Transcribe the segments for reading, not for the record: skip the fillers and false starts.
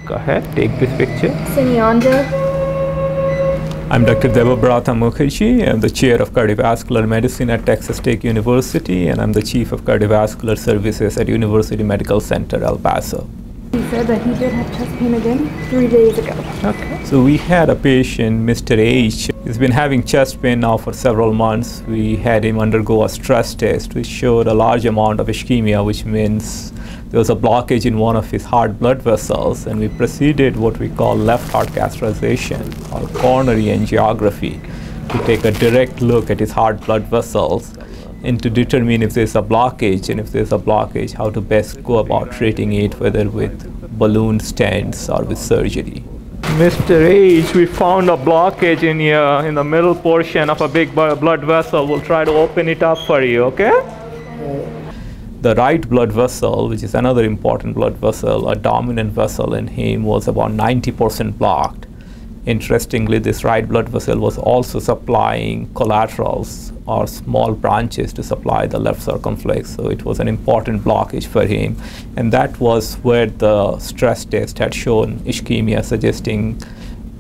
Go ahead, take this picture. Sinyanda. I'm Dr. Debabrata Mukherjee. I'm the chair of cardiovascular medicine at Texas Tech University, and I'm the chief of cardiovascular services at University Medical Center, El Paso. He said that he did have chest pain again 3 days ago. Okay. So we had a patient, Mr. H. He's been having chest pain now for several months. We had him undergo a stress test, which showed a large amount of ischemia, which means there was a blockage in one of his heart blood vessels, and we proceeded what we call left heart catheterization or coronary angiography to take a direct look at his heart blood vessels and to determine if there's a blockage, and if there's a blockage, how to best go about treating it, whether with balloon stents or with surgery. Mr. H, we found a blockage in here in the middle portion of a big blood vessel. We'll try to open it up for you, okay? The right blood vessel, which is another important blood vessel, a dominant vessel in him, was about 90% blocked. Interestingly, this right blood vessel was also supplying collaterals or small branches to supply the left circumflex, so it was an important blockage for him. And that was where the stress test had shown ischemia, suggesting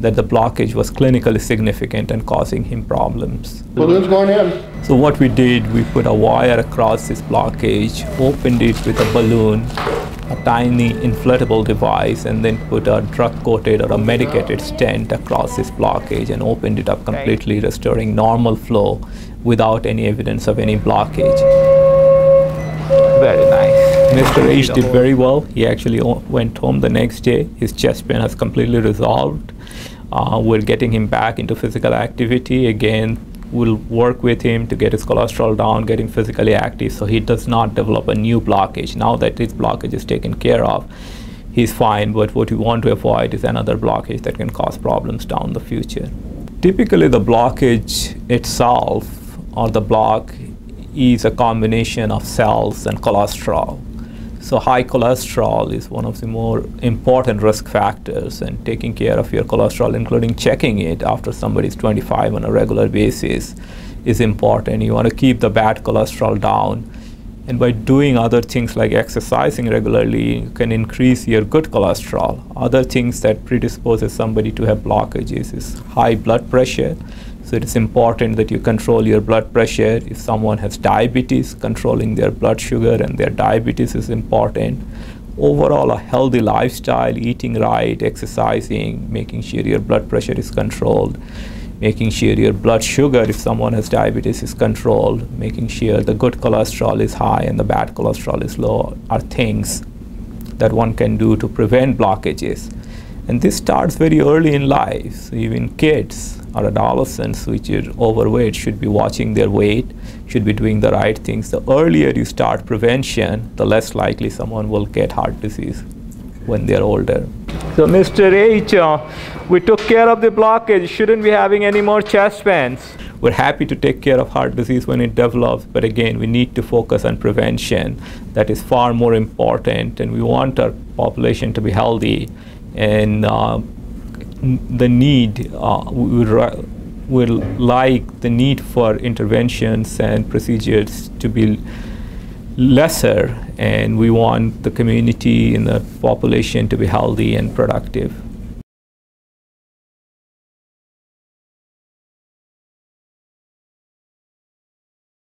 that the blockage was clinically significant and causing him problems. Balloon's going in. So what we did, we put a wire across this blockage, opened it with a balloon, a tiny inflatable device, and then put a drug-coated or a medicated stent across this blockage and opened it up completely, restoring normal flow without any evidence of any blockage. Very nice. Mr. H did very well. He actually went home the next day. His chest pain has completely resolved. We're getting him back into physical activity. Again, we'll work with him to get his cholesterol down, get him physically active so he does not develop a new blockage. Now that his blockage is taken care of, he's fine, but what we want to avoid is another blockage that can cause problems down the future. Typically, the blockage itself or the block is a combination of cells and cholesterol. So high cholesterol is one of the more important risk factors, and taking care of your cholesterol, including checking it after somebody's 25 on a regular basis, is important. You want to keep the bad cholesterol down, and by doing other things like exercising regularly, you can increase your good cholesterol. Other things that predisposes somebody to have blockages is high blood pressure. So it is important that you control your blood pressure. If someone has diabetes, controlling their blood sugar and their diabetes is important. Overall, a healthy lifestyle, eating right, exercising, making sure your blood pressure is controlled, making sure your blood sugar, if someone has diabetes, is controlled, making sure the good cholesterol is high and the bad cholesterol is low, are things that one can do to prevent blockages. And this starts very early in life. So even kids or adolescents which are overweight should be watching their weight, should be doing the right things. The earlier you start prevention, the less likely someone will get heart disease when they're older. So Mr. H, we took care of the blockage. Shouldn't be having any more chest pains. We're happy to take care of heart disease when it develops, but again, we need to focus on prevention. That is far more important, and we want our population to be healthy. And the need, we like the need for interventions and procedures to be lesser, and we want the community and the population to be healthy and productive.